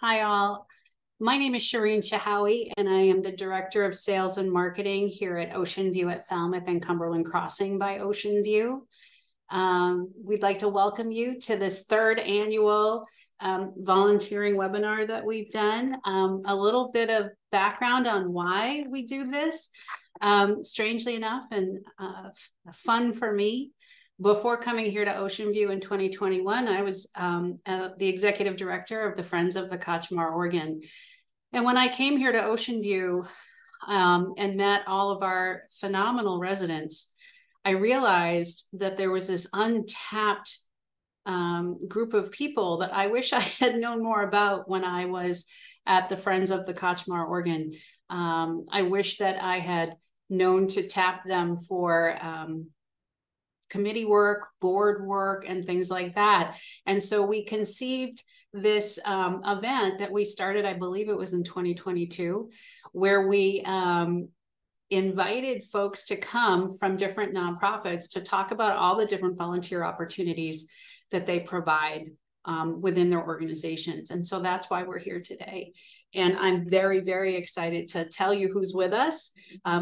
Hi, all. My name is Shireen Chahawi, and I am the Director of Sales and Marketing here at OceanView at Falmouth and Cumberland Crossing by OceanView. We'd like to welcome you to this third annual volunteering webinar that we've done. A little bit of background on why we do this. Strangely enough, and fun for me. Before coming here to OceanView in 2021, I was the executive director of the Friends of the Kotzschmar Organ. And when I came here to OceanView and met all of our phenomenal residents, I realized that there was this untapped group of people that I wish I had known more about when I was at the Friends of the Kotzschmar Organ. I wish that I had known to tap them for committee work, board work, and things like that. And so we conceived this event that we started, I believe it was in 2022, where we invited folks to come from different nonprofits to talk about all the different volunteer opportunities that they provide within their organizations. And so that's why we're here today. And I'm very, very excited to tell you who's with us.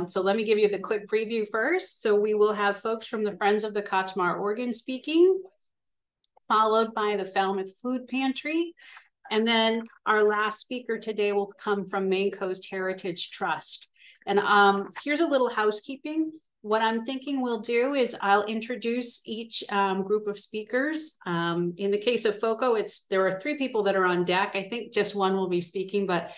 So let me give you the quick preview first. So we will have folks from the Friends of the Kotzschmar Organ speaking, followed by the Falmouth Food Pantry. And then our last speaker today will come from Maine Coast Heritage Trust. And here's a little housekeeping. What I'm thinking we'll do is I'll introduce each group of speakers. In the case of FOCO, there are 3 people that are on deck. I think just one will be speaking, but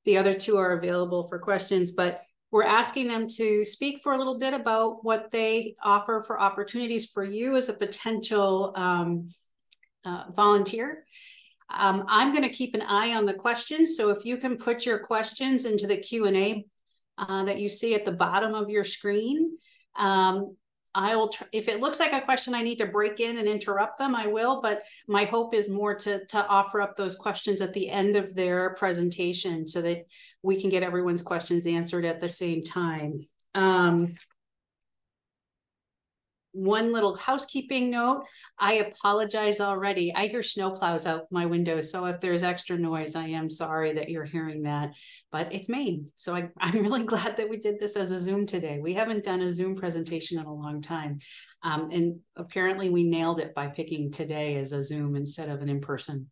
the other 2 are available for questions. But we're asking them to speak for a little bit about what they offer for opportunities for you as a potential volunteer. I'm going to keep an eye on the questions. So if you can put your questions into the Q&A that you see at the bottom of your screen. If it looks like a question I need to break in and interrupt them, I will, but my hope is more to offer up those questions at the end of their presentation so that we can get everyone's questions answered at the same time. One little housekeeping note, I apologize already. I hear snowplows out my window, so if there's extra noise, I am sorry that you're hearing that, but it's Maine. So I'm really glad that we did this as a Zoom today. We haven't done a Zoom presentation in a long time. And apparently we nailed it by picking today as a Zoom instead of an in-person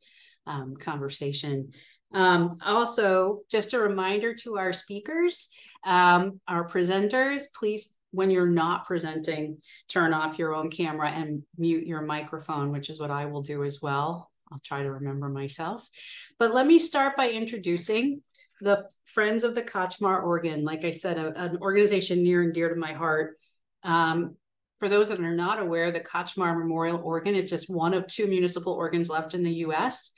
conversation. Also, just a reminder to our speakers, our presenters, please, when you're not presenting, turn off your own camera and mute your microphone, which is what I will do as well. I'll try to remember myself. But let me start by introducing the Friends of the Kotzschmar Organ. Like I said, an organization near and dear to my heart. For those that are not aware, the Kotzschmar Memorial Organ is just one of 2 municipal organs left in the US.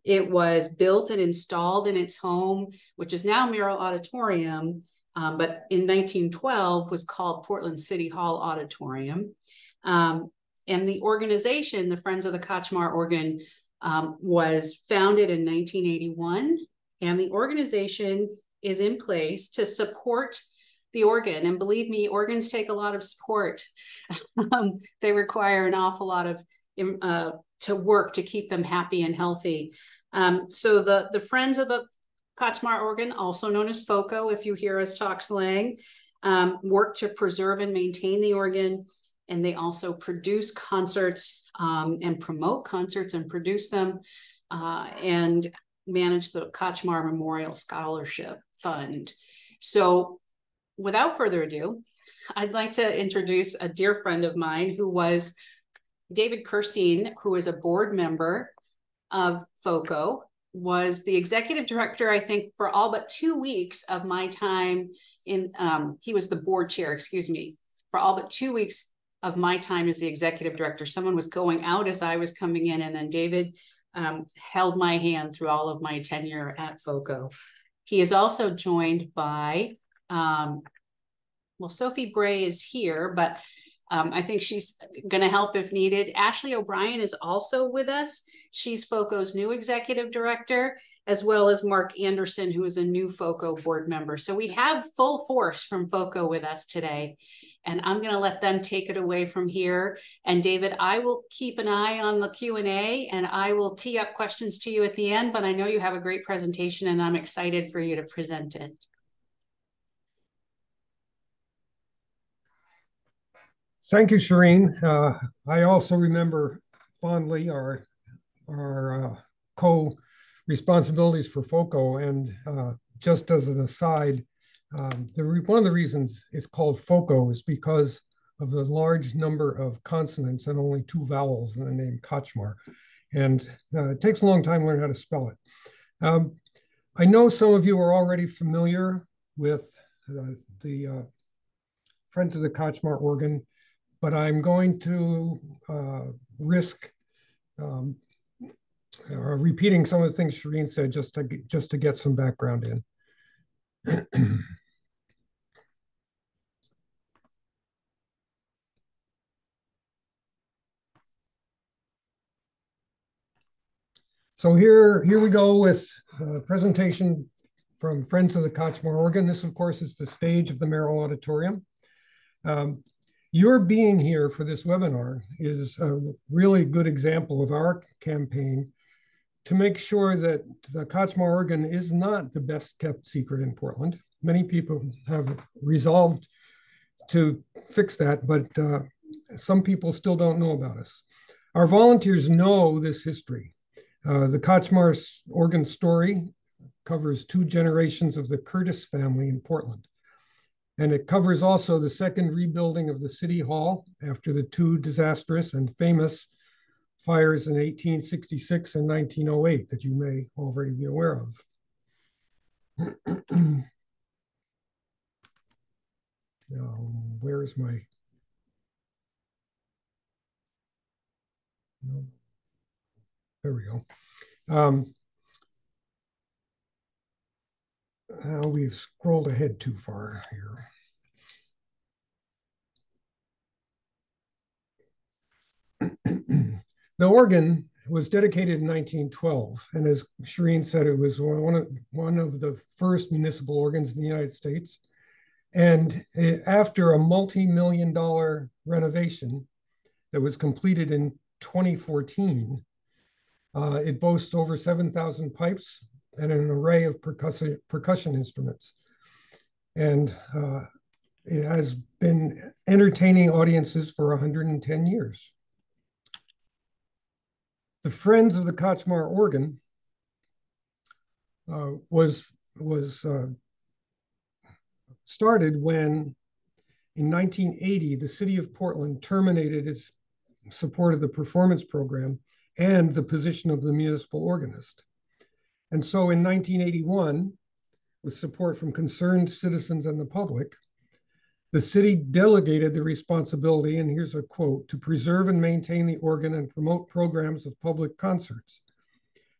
It was built and installed in its home, which is now Merrill Auditorium, but in 1912 was called Portland City Hall Auditorium. And the organization, the Friends of the Kotzschmar Organ, was founded in 1981. And the organization is in place to support the organ. And believe me, organs take a lot of support. They require an awful lot of to work to keep them happy and healthy. So the Friends of the Kotzschmar Organ, also known as FOCO, if you hear us talk slang, work to preserve and maintain the organ. And they also produce concerts and promote concerts and produce them and manage the Kotzschmar Memorial Scholarship Fund. So without further ado, I'd like to introduce a dear friend of mine who was David Kirstein, who is a board member of FOCO, was the executive director, I think, for all but 2 weeks of my time in, he was the board chair, excuse me, for all but 2 weeks of my time as the executive director. Someone was going out as I was coming in, and then David held my hand through all of my tenure at FOCO. He is also joined by, well, Sophie Bray is here, but I think she's going to help if needed. Ashley O'Brien is also with us. She's FOCO's new executive director, as well as Mark Anderson, who is a new FOCO board member. So we have full force from FOCO with us today. And I'm going to let them take it away from here. And David, I will keep an eye on the Q&A and I will tee up questions to you at the end, but I know you have a great presentation and I'm excited for you to present it. Thank you, Shireen. I also remember fondly our co-responsibilities for FOCO. And just as an aside, one of the reasons it's called FOCO is because of the large number of consonants and only 2 vowels in the name Kotzschmar. And it takes a long time to learn how to spell it. I know some of you are already familiar with the Friends of the Kotzschmar organ, but I'm going to risk repeating some of the things Shireen said just to get some background in. So here we go with a presentation from Friends of the Kotzschmar organ. This, of course, is the stage of the Merrill Auditorium. Your being here for this webinar is a really good example of our campaign to make sure that the Kotzschmar organ is not the best kept secret in Portland. Many people have resolved to fix that, but some people still don't know about us. Our volunteers know this history. The Kotzschmar organ story covers 2 generations of the Curtis family in Portland. And it covers also the second rebuilding of the City Hall after the 2 disastrous and famous fires in 1866 and 1908 that you may already be aware of. Where is my... No. There we go. We've scrolled ahead too far here. The organ was dedicated in 1912, and as Shireen said, it was one of the first municipal organs in the United States. And after a multi-million-dollar renovation that was completed in 2014, it boasts over 7,000 pipes and an array of percussion instruments. And it has been entertaining audiences for 110 years. The Friends of the Kotzschmar organ was started when, in 1980, the city of Portland terminated its support of the performance program and the position of the municipal organist. And so in 1981, with support from concerned citizens and the public, the city delegated the responsibility, and here's a quote, to preserve and maintain the organ and promote programs of public concerts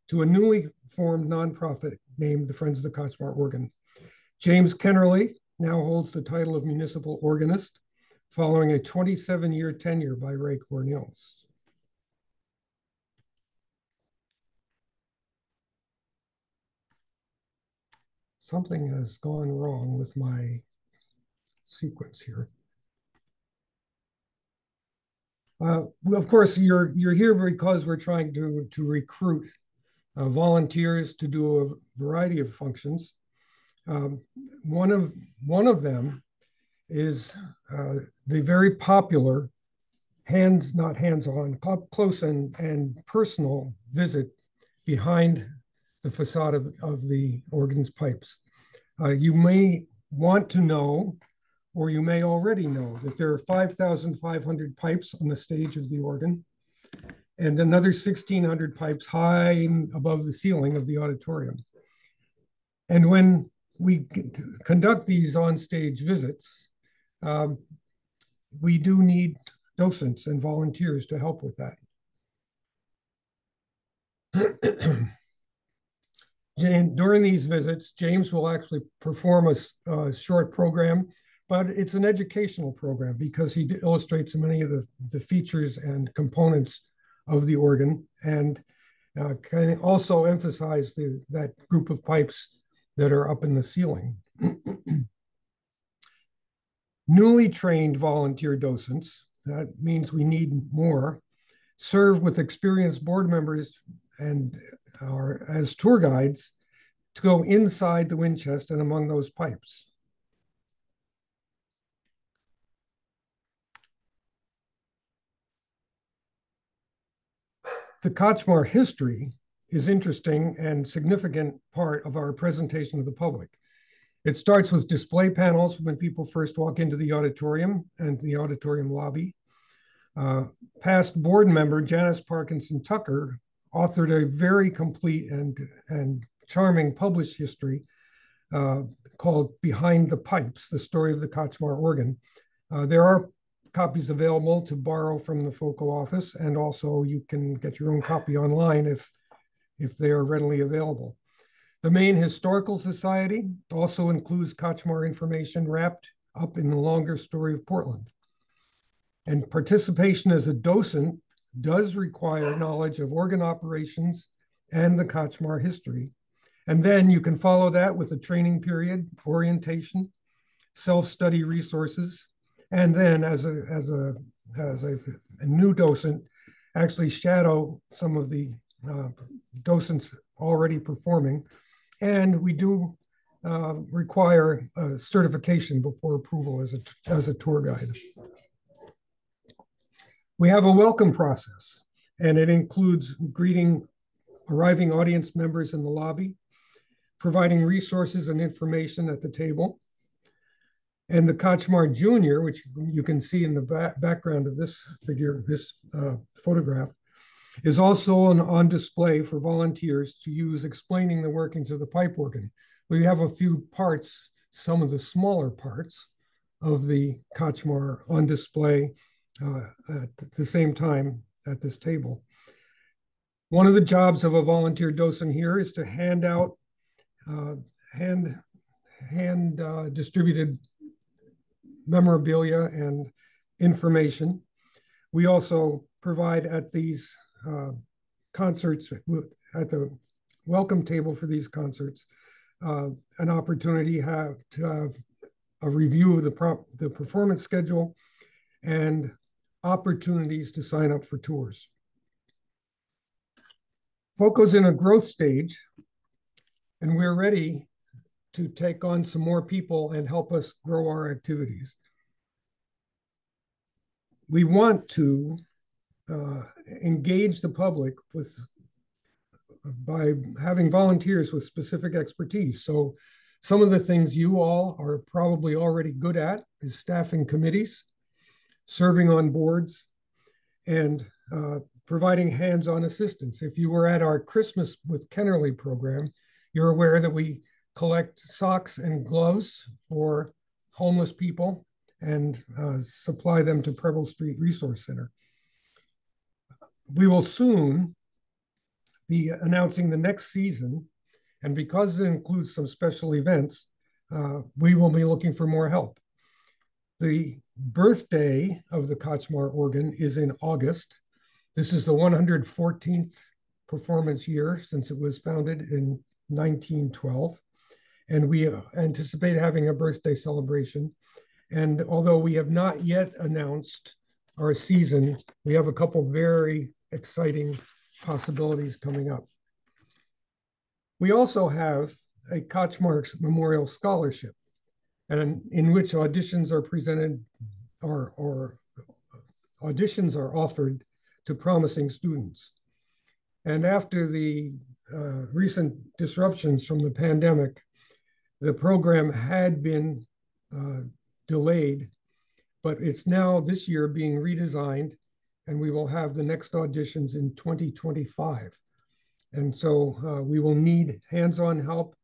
to a newly formed nonprofit named the Friends of the Kotzschmar organ. James Kennerly now holds the title of municipal organist following a 27-year tenure by Ray Cornels. Something has gone wrong with my sequence here. Well, of course, you're here because we're trying to recruit volunteers to do a variety of functions. One of them is the very popular not hands-on, close and personal visit behind the facade of the organ's pipes. You may want to know, or you may already know, that there are 5,500 pipes on the stage of the organ and another 1,600 pipes high above the ceiling of the auditorium. And when we conduct these on-stage visits, we do need docents and volunteers to help with that. During these visits, James will actually perform a short program but it's an educational program because he illustrates many of the features and components of the organ, and can also emphasize that group of pipes that are up in the ceiling. Newly trained volunteer docents, that means we need more, serve with experienced board members and are as tour guides to go inside the wind chest and among those pipes. The Kotzschmar history is interesting and significant part of our presentation to the public. It starts with display panels when people first walk into the auditorium and the auditorium lobby. Past board member Janice Parkinson Tucker authored a very complete and charming published history called Behind the Pipes, the story of the Kotzschmar organ. There are copies available to borrow from the FOCO office, and also you can get your own copy online if they are readily available. The Maine Historical Society also includes Kotzschmar information wrapped up in the longer story of Portland. And participation as a docent does require knowledge of organ operations and the Kotzschmar history. And then you can follow that with a training period, orientation, self-study resources, and then as a new docent, actually shadow some of the docents already performing. And we do require a certification before approval as a tour guide. We have a welcome process, and it includes greeting arriving audience members in the lobby, providing resources and information at the table. And the Kotzschmar Junior, which you can see in the background of this figure, this photograph, is also on display for volunteers to use explaining the workings of the pipe organ. We have a few parts, some of the smaller parts of the Kotzschmar on display at the same time at this table. One of the jobs of a volunteer docent here is to hand out distributed memorabilia and information. We also provide at these concerts, at the welcome table for these concerts, an opportunity to have a review of the performance schedule and opportunities to sign up for tours. FOCO's in a growth stage, and we're ready to take on some more people and help us grow our activities. We want to engage the public by having volunteers with specific expertise. So some of the things you all are probably already good at is staffing committees, serving on boards, and providing hands-on assistance. If you were at our Christmas with Kennerly program, you're aware that we collect socks and gloves for homeless people and supply them to Preble Street Resource Center. We will soon be announcing the next season, and because it includes some special events, we will be looking for more help. The birthday of the Kotzschmar organ is in August. This is the 114th performance year since it was founded in 1912. And we anticipate having a birthday celebration. And although we have not yet announced our season, we have a couple very exciting possibilities coming up. We also have a Kotzschmar Memorial Scholarship, and in which auditions are presented or auditions are offered to promising students. And after the recent disruptions from the pandemic, the program had been delayed, but it's now this year being redesigned, and we will have the next auditions in 2025. And so we will need hands-on help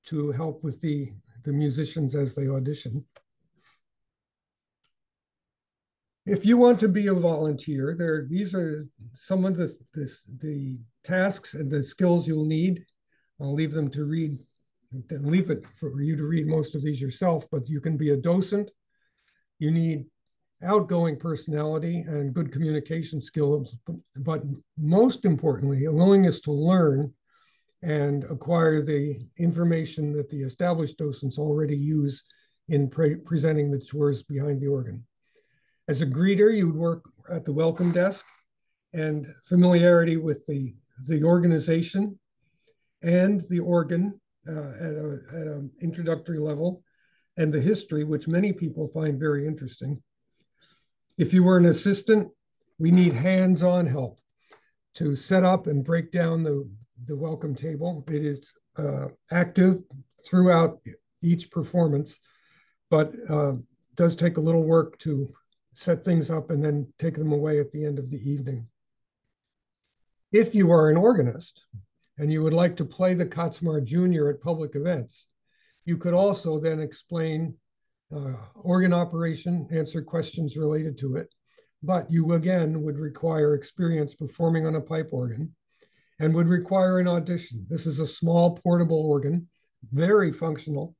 to help with the musicians as they audition. If you want to be a volunteer, these are some of the tasks and the skills you'll need. I'll leave them to read, leave it for you to read most of these yourself, but you can be a docent, You need outgoing personality and good communication skills, but most importantly, a willingness to learn and acquire the information that the established docents already use in presenting the tours behind the organ. As a greeter, you would work at the welcome desk, and familiarity with the organization and the organ at an introductory level, and the history, which many people find very interesting. If you were an assistant, we need hands-on help to set up and break down the welcome table. It is active throughout each performance, but does take a little work to set things up and then take them away at the end of the evening. If you are an organist and you would like to play the Kotzschmar Junior at public events, you could also then explain organ operation, answer questions related to it, but you again would require experience performing on a pipe organ and would require an audition. This is a small portable organ, very functional,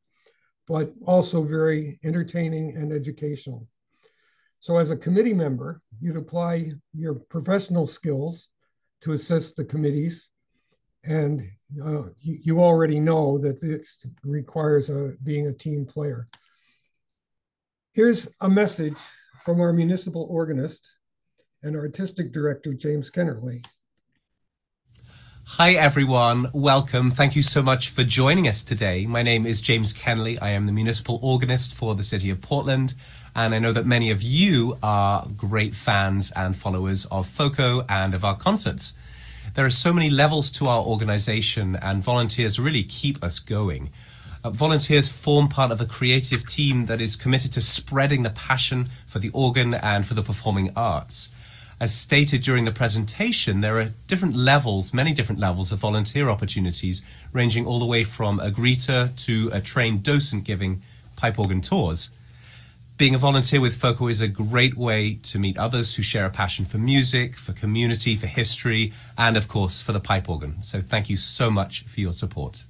but also very entertaining and educational. So as a committee member, you'd apply your professional skills to assist the committees. And you already know that it requires being a team player. Here's a message from our municipal organist and artistic director, James Kennerly. Hi, everyone. Welcome. Thank you so much for joining us today. My name is James Kennerly. I am the municipal organist for the City of Portland. And I know that many of you are great fans and followers of FOCO and of our concerts. There are so many levels to our organization, and volunteers really keep us going. Volunteers form part of a creative team that is committed to spreading the passion for the organ and for the performing arts. As stated during the presentation, there are different levels, many different levels of volunteer opportunities, ranging all the way from a greeter to a trained docent giving pipe organ tours. Being a volunteer with FOCO is a great way to meet others who share a passion for music, for community, for history, and of course for the pipe organ. So thank you so much for your support.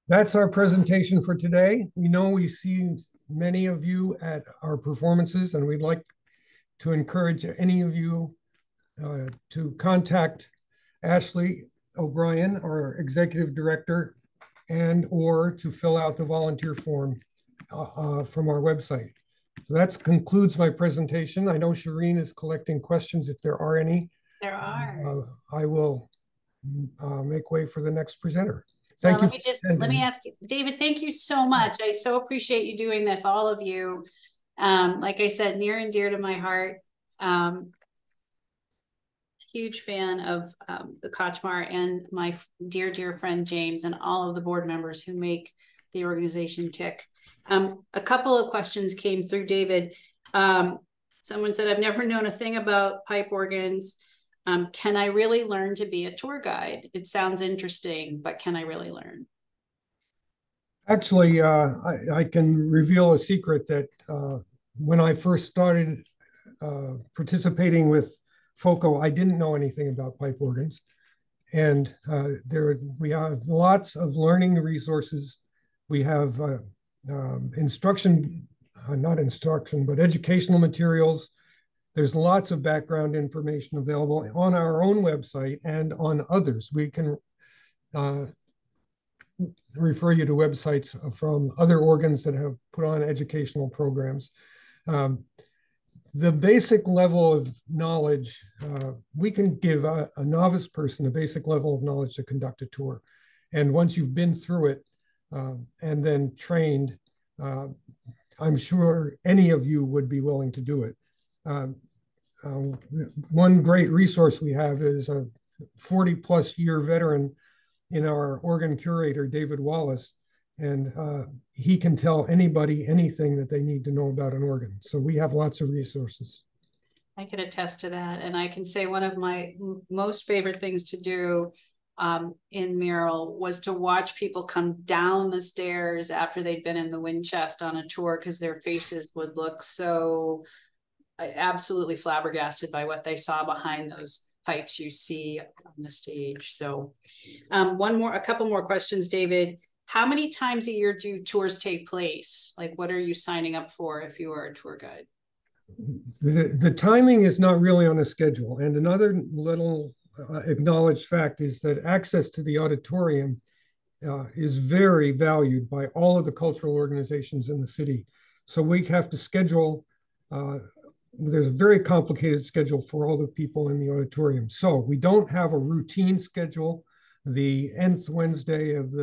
That's our presentation for today. We know we've seen many of you at our performances, and we'd like to encourage any of you to contact Ashley O'Brien, our executive director, and or to fill out the volunteer form from our website. So that concludes my presentation. I know Shireen is collecting questions if there are any. There are. I will make way for the next presenter. Thank you. Let me ask you, David, thank you so much. I so appreciate you doing this, all of you. Like I said, near and dear to my heart. Huge fan of the Kotzschmar and my dear, dear friend James and all of the board members who make the organization tick. A couple of questions came through, David. Someone said, I've never known a thing about pipe organs. Can I really learn to be a tour guide? It sounds interesting, but can I really learn? Actually, I can reveal a secret that when I first started participating with FOCO, I didn't know anything about pipe organs. And we have lots of learning resources. We have not instruction, but educational materials. There's lots of background information available on our own website and on others. We can refer you to websites from other organs that have put on educational programs. The basic level of knowledge, we can give a novice person a basic level of knowledge to conduct a tour. And once you've been through it and then trained, I'm sure any of you would be willing to do it. One great resource we have is a 40+ year veteran in our organ curator, David Wallace, and he can tell anybody anything that they need to know about an organ. So we have lots of resources. I can attest to that. And I can say one of my most favorite things to do in Merrill was to watch people come down the stairs after they'd been in the wind chest on a tour, because their faces would look so absolutely flabbergasted by what they saw behind those pipes you see on the stage. So a couple more questions, David. how many times a year do tours take place? Like, what are you signing up for if you are a tour guide? The timing is not really on a schedule. And another little acknowledged fact is that access to the auditorium is very valued by all of the cultural organizations in the city. So we have to schedule, there's a very complicated schedule for all the people in the auditorium. So we don't have a routine schedule, the nth Wednesday of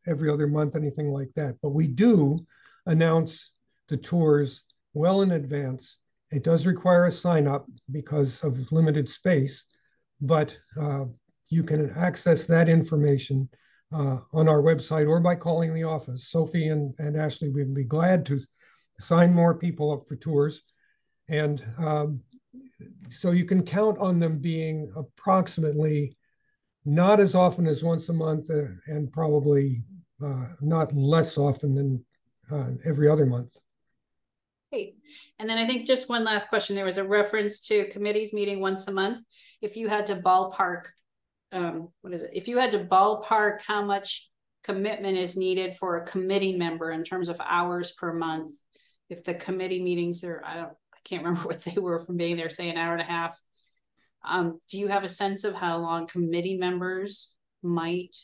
every other month, anything like that. But we do announce the tours well in advance. It does require a sign up because of limited space, but you can access that information on our website or by calling the office. Sophie and Ashley would be glad to sign more people up for tours. And so you can count on them being approximately not as often as once a month and probably not less often than every other month. Great. And then I think just one last question. There was a reference to committees meeting once a month. If you had to ballpark, what is it? If you had to ballpark how much commitment is needed for a committee member in terms of hours per month, if the committee meetings are, I can't remember what they were from being there, say an hour and a half. Do you have a sense of how long committee members might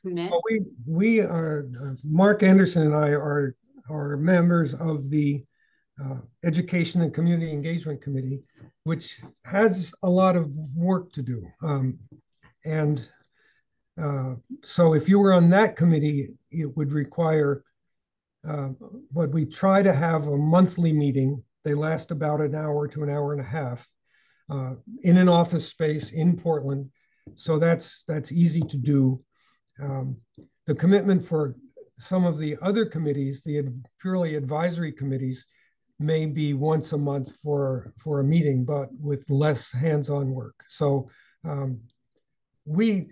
commit? Well, we are, Mark Anderson and I are members of the Education and Community Engagement Committee, which has a lot of work to do. So if you were on that committee, it would require, but we try to have a monthly meeting. They last about an hour to an hour and a half in an office space in Portland. So that's easy to do. The commitment for some of the other committees, the purely advisory committees, may be once a month for a meeting, but with less hands-on work. So we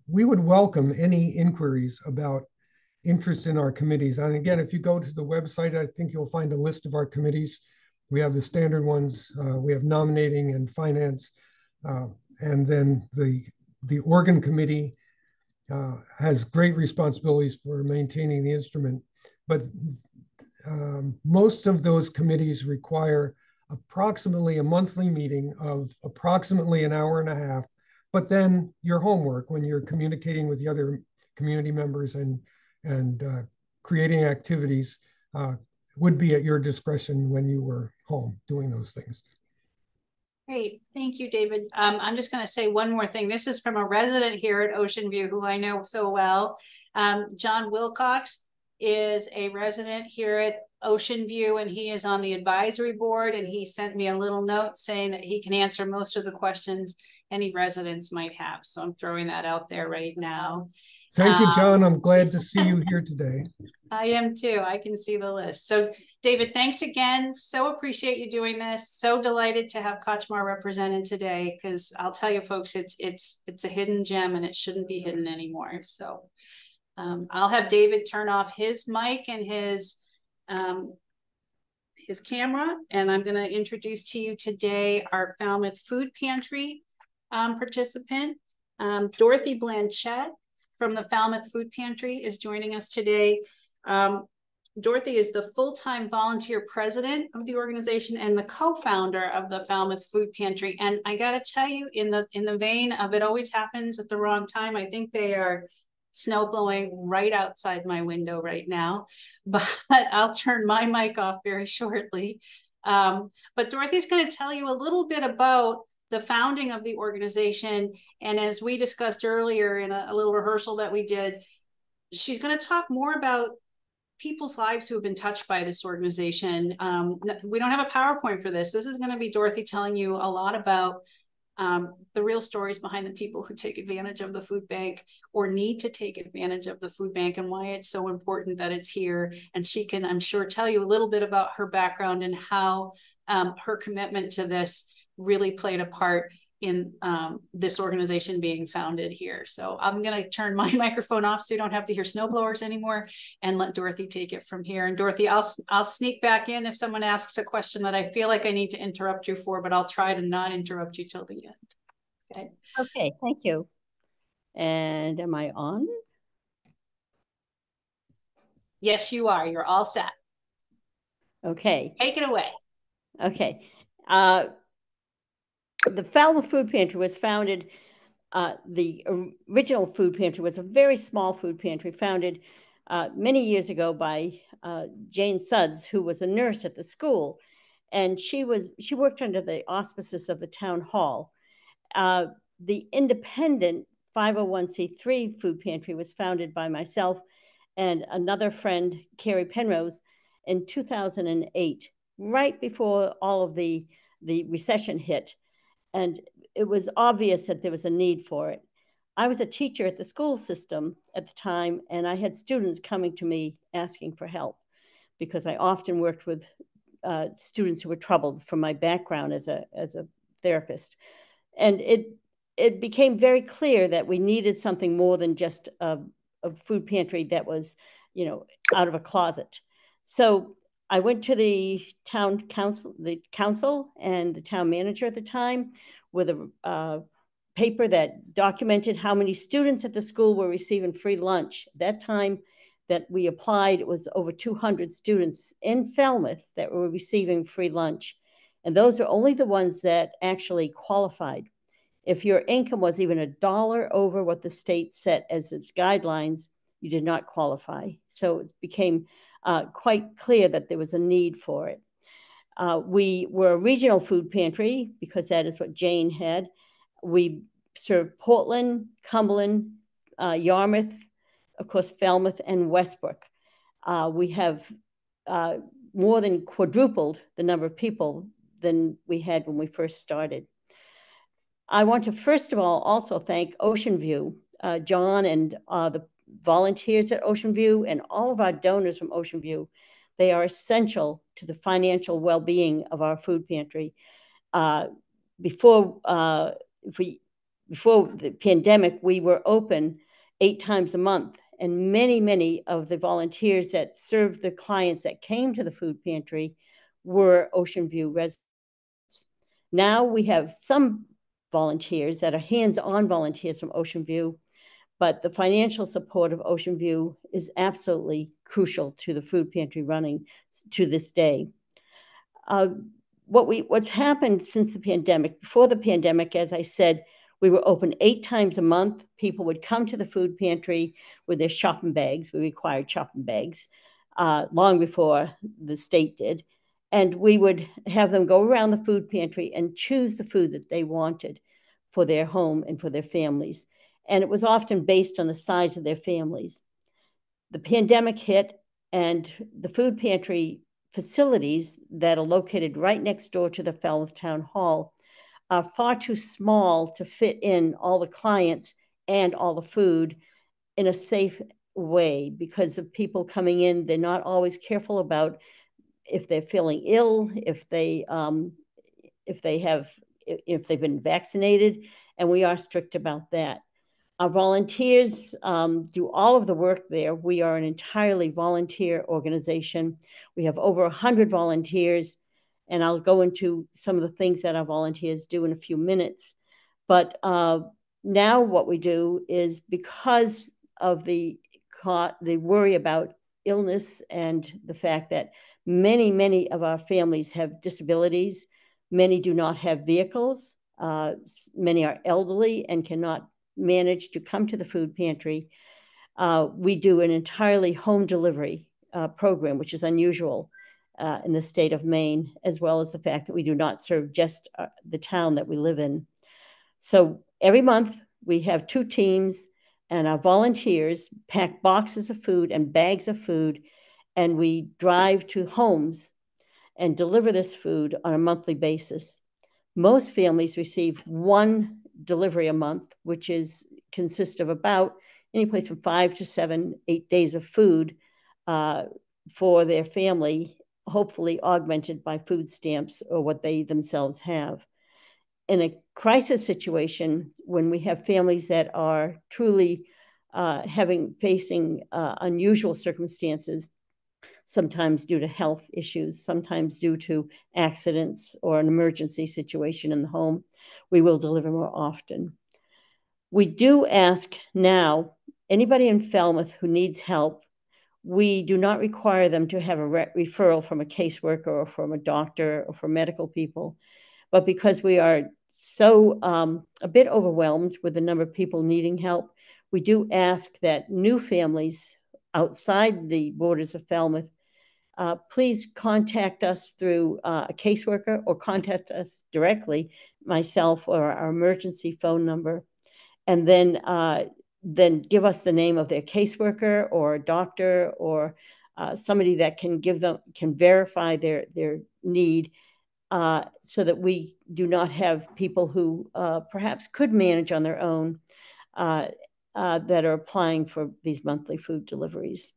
would welcome any inquiries about interest in our committees. And again, if you go to the website, I think you'll find a list of our committees. We have the standard ones. We have nominating and finance. And then the organ committee has great responsibilities for maintaining the instrument. But most of those committees require approximately a monthly meeting of approximately an hour and a half, but then your homework when you're communicating with the other community members and creating activities would be at your discretion when you were home doing those things. Great. Thank you, David. I'm just going to say one more thing. This is from a resident here at OceanView who I know so well. John Wilcox is a resident here at OceanView, and he is on the advisory board, and he sent me a little note saying that he can answer most of the questions any residents might have. So I'm throwing that out there right now. Thank you, John. I'm glad to see you here today. I am too. I can see the list. So David, thanks again. So appreciate you doing this. So delighted to have Kotzschmar represented today, because I'll tell you folks, it's a hidden gem and it shouldn't be hidden anymore. So I'll have David turn off his mic and his camera, and I'm going to introduce to you today our Falmouth Food Pantry participant. Dorothy Blanchette from the Falmouth Food Pantry is joining us today. Dorothy is the full-time volunteer president of the organization and the co-founder of the Falmouth Food Pantry. And I got to tell you, in the vein of it always happens at the wrong time, I think they are snow blowing right outside my window right now, but I'll turn my mic off very shortly. But Dorothy's going to tell you a little bit about the founding of the organization. And as we discussed earlier in a little rehearsal that we did, she's going to talk more about people's lives who have been touched by this organization. We don't have a PowerPoint for this. This is going to be Dorothy telling you a lot about the real stories behind the people who take advantage of the food bank or need to take advantage of the food bank, and why it's so important that it's here. And she can, I'm sure, tell you a little bit about her background and how her commitment to this really played a part in this organization being founded here. So I'm going to turn my microphone off so you don't have to hear snowblowers anymore, and let Dorothy take it from here. And Dorothy, I'll sneak back in if someone asks a question that I feel like I need to interrupt you for, but I'll try to not interrupt you till the end. Okay. Okay, thank you. And am I on? Yes, you are. You're all set. Okay. Take it away. Okay. The Falmouth Food Pantry was founded, the original food pantry was a very small food pantry founded many years ago by Jane Suds, who was a nurse at the school. And she worked under the auspices of the town hall. The independent 501c3 food pantry was founded by myself and another friend, Carrie Penrose, in 2008, right before all of the recession hit. And it was obvious that there was a need for it. I was a teacher at the school system at the time, and I had students coming to me asking for help because I often worked with students who were troubled from my background as a therapist. And it became very clear that we needed something more than just a food pantry that was, out of a closet. So I went to the council and the town manager at the time with a paper that documented how many students at the school were receiving free lunch. At that time that we applied, it was over 200 students in Falmouth that were receiving free lunch. And those are only the ones that actually qualified. If your income was even $1 over what the state set as its guidelines, you did not qualify. So it became quite clear that there was a need for it. We were a regional food pantry because that is what Jane had. We served Portland, Cumberland, Yarmouth, of course, Falmouth, and Westbrook. We have more than quadrupled the number of people than we had when we first started. I want to, first of all, also thank OceanView, John and the volunteers at OceanView and all of our donors from OceanView. They are essential to the financial well-being of our food pantry. Before the pandemic, we were open 8 times a month, and many of the volunteers that served the clients that came to the food pantry were OceanView residents. Now we have some volunteers that are hands-on volunteers from OceanView, but the financial support of OceanView is absolutely crucial to the food pantry running to this day. What's happened since the pandemic, before the pandemic, as I said, we were open 8 times a month. People would come to the food pantry with their shopping bags. We required shopping bags long before the state did. And we would have them go around the food pantry and choose the food that they wanted for their home and for their families. And it was often based on the size of their families. The pandemic hit, and the food pantry facilities that are located right next door to the Falmouth Town Hall are far too small to fit in all the clients and all the food in a safe way because of people coming in. They're not always careful about if they're feeling ill, if they've been vaccinated, and we are strict about that. Our volunteers do all of the work there. We are an entirely volunteer organization. We have over 100 volunteers, and I'll go into some of the things that our volunteers do in a few minutes. But now what we do is, because of the worry about illness and the fact that many of our families have disabilities, many do not have vehicles, many are elderly and cannot manage to come to the food pantry. We do an entirely home delivery program, which is unusual in the state of Maine, as well as the fact that we do not serve just the town that we live in. So every month we have 2 teams, and our volunteers pack boxes of food and bags of food, and we drive to homes and deliver this food on a monthly basis. Most families receive 1 delivery a month, which consists of about any place from 5 to 7, 8 days of food for their family, hopefully augmented by food stamps or what they themselves have. In a crisis situation, when we have families that are truly facing unusual circumstances, sometimes due to health issues, sometimes due to accidents or an emergency situation in the home, we will deliver more often. We do ask now, anybody in Falmouth who needs help, we do not require them to have a referral from a caseworker or from a doctor or from medical people. But because we are so a bit overwhelmed with the number of people needing help, we do ask that new families outside the borders of Falmouth please contact us through a caseworker or contact us directly, myself or our emergency phone number, and then give us the name of their caseworker or a doctor or somebody that can verify their need, so that we do not have people who perhaps could manage on their own that are applying for these monthly food deliveries.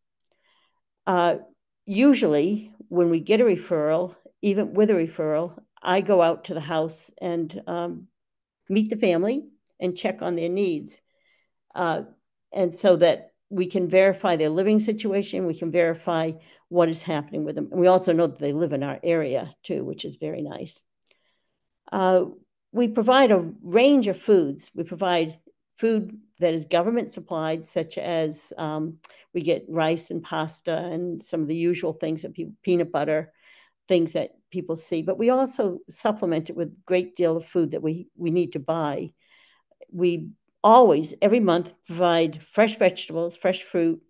Usually, when we get a referral, even with a referral, I go out to the house and meet the family and check on their needs. And so that we can verify their living situation, we can verify what is happening with them. And we also know that they live in our area too, which is very nice. We provide a range of foods. We provide food that is government supplied, such as we get rice and pasta and some of the usual things that people, peanut butter, things that people see. But we also supplement it with a great deal of food that we need to buy. We always, every month, provide fresh vegetables, fresh fruit,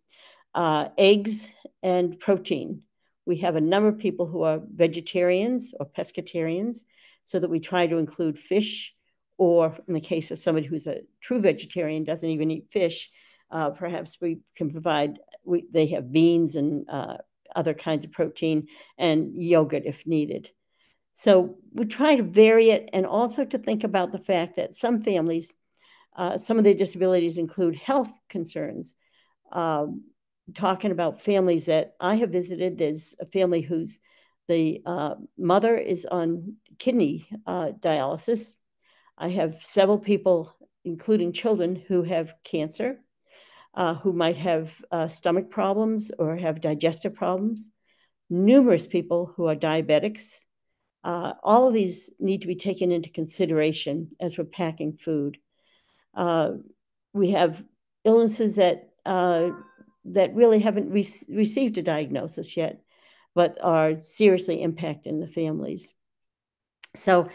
eggs, and protein. We have a number of people who are vegetarians or pescatarians, so that we try to include fish, or in the case of somebody who's a true vegetarian, doesn't even eat fish, perhaps we can provide, they have beans and other kinds of protein and yogurt if needed. So we try to vary it, and also to think about the fact that some families, some of their disabilities include health concerns. Talking about families that I have visited, there's a family whose the mother is on kidney dialysis. I have several people, including children, who have cancer, who might have stomach problems or have digestive problems, numerous people who are diabetics. All of these need to be taken into consideration as we're packing food. We have illnesses that really haven't received a diagnosis yet, but are seriously impacting the families. So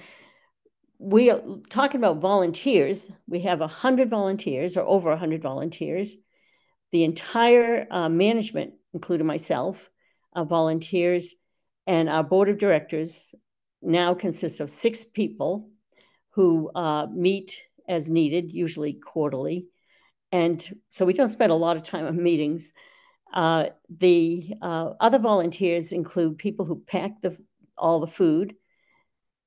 we are talking about volunteers. We have 100 volunteers, or over 100 volunteers. The entire management, including myself, volunteers, and our board of directors now consists of 6 people who meet as needed, usually quarterly. And so we don't spend a lot of time on meetings. The other volunteers include people who pack all the food,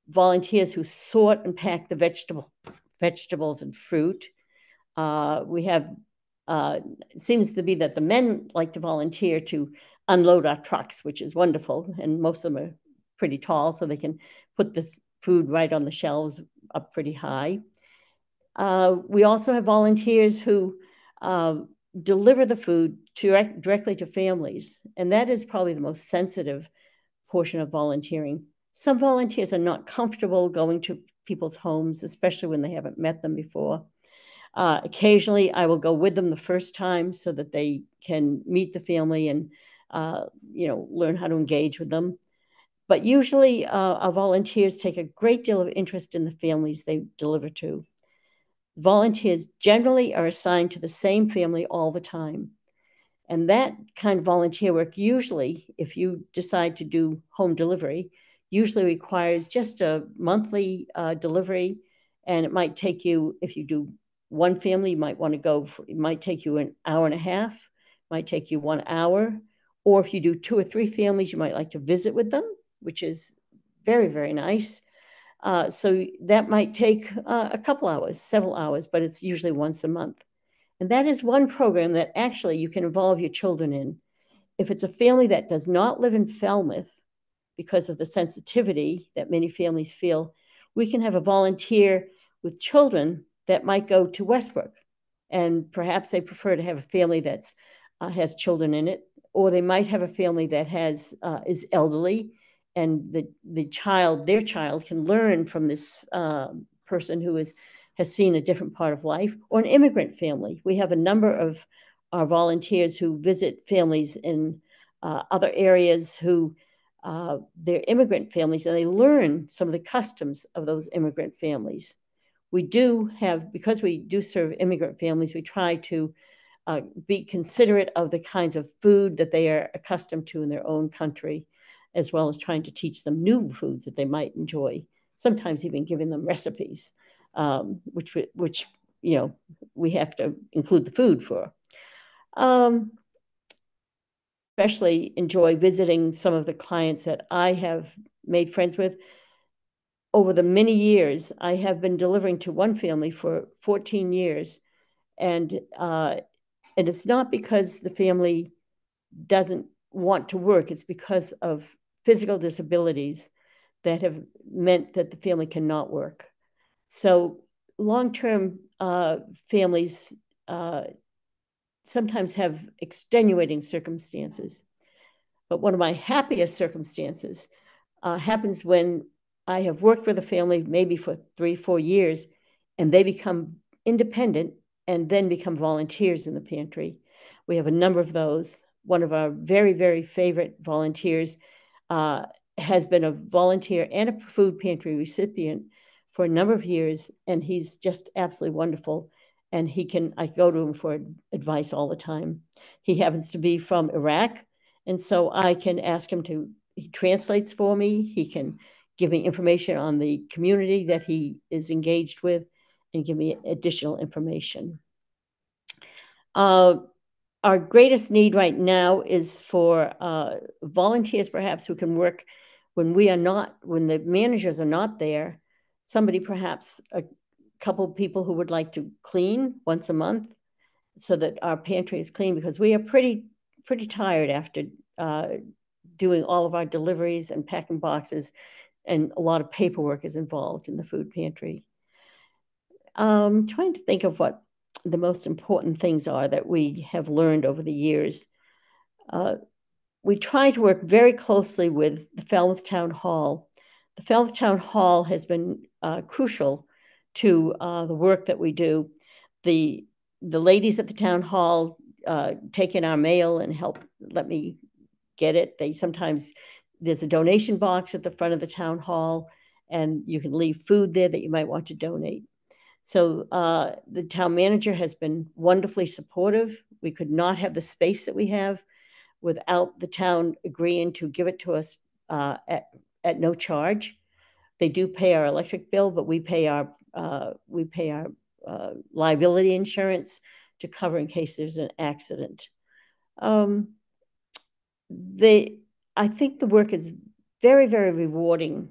volunteers who sort and pack the vegetables and fruit. We have, it seems to be that the men like to volunteer to unload our trucks, which is wonderful. And most of them are pretty tall, so they can put the food right on the shelves up pretty high. We also have volunteers who deliver the food directly to families. And that is probably the most sensitive portion of volunteering. Some volunteers are not comfortable going to people's homes, especially when they haven't met them before. Occasionally, I will go with them the first time so that they can meet the family and learn how to engage with them. But usually, our volunteers take a great deal of interest in the families they deliver to. Volunteers generally are assigned to the same family all the time. And that kind of volunteer work usually, if you decide to do home delivery, usually requires just a monthly delivery. And it might take you, if you do one family, you might want to go, it might take you an hour and a half, might take you 1 hour. Or if you do 2 or 3 families, you might like to visit with them, which is very, very nice. So that might take a couple hours, several hours, but it's usually once a month. And that is one program that actually you can involve your children in. If it's a family that does not live in Falmouth, because of the sensitivity that many families feel, we can have a volunteer with children that might go to Westbrook. And perhaps they prefer to have a family that has children in it, or they might have a family that is elderly, and their child can learn from this person who has seen a different part of life, or an immigrant family. We have a number of our volunteers who visit families in other areas who they're immigrant families, and they learn some of the customs of those immigrant families. We do have, because we do serve immigrant families, we try to be considerate of the kinds of food that they are accustomed to in their own country, as well as trying to teach them new foods that they might enjoy, sometimes even giving them recipes, which you know, we have to include the food for. Especially enjoy visiting some of the clients that I have made friends with. Over the many years, I have been delivering to one family for 14 years. And it's not because the family doesn't want to work, it's because of physical disabilities that have meant that the family cannot work. So long-term families sometimes have extenuating circumstances. But one of my happiest circumstances happens when I have worked with a family maybe for 3-4 years, and they become independent and then become volunteers in the pantry. We have a number of those. One of our very, very favorite volunteers has been a volunteer and a food pantry recipient for a number of years, and he's just absolutely wonderful. And I go to him for advice all the time. He happens to be from Iraq, and so I can ask him he translates for me. He can give me information on the community that he is engaged with and give me additional information. Our greatest need right now is for volunteers, perhaps, who can work when the managers are not there. Somebody, perhaps a couple of people who would like to clean once a month so that our pantry is clean, because we are pretty tired after doing all of our deliveries and packing boxes, and a lot of paperwork is involved in the food pantry. Trying to think of what the most important things are that we have learned over the years. We try to work very closely with the Falmouth Town Hall. The Falmouth Town Hall has been crucial to the work that we do. The ladies at the town hall take in our mail and let me get it. There's a donation box at the front of the town hall, and you can leave food there that you might want to donate. So the town manager has been wonderfully supportive. We could not have the space that we have without the town agreeing to give it to us at no charge. They do pay our electric bill, but we pay our liability insurance to cover in case there's an accident. I think the work is very, very rewarding,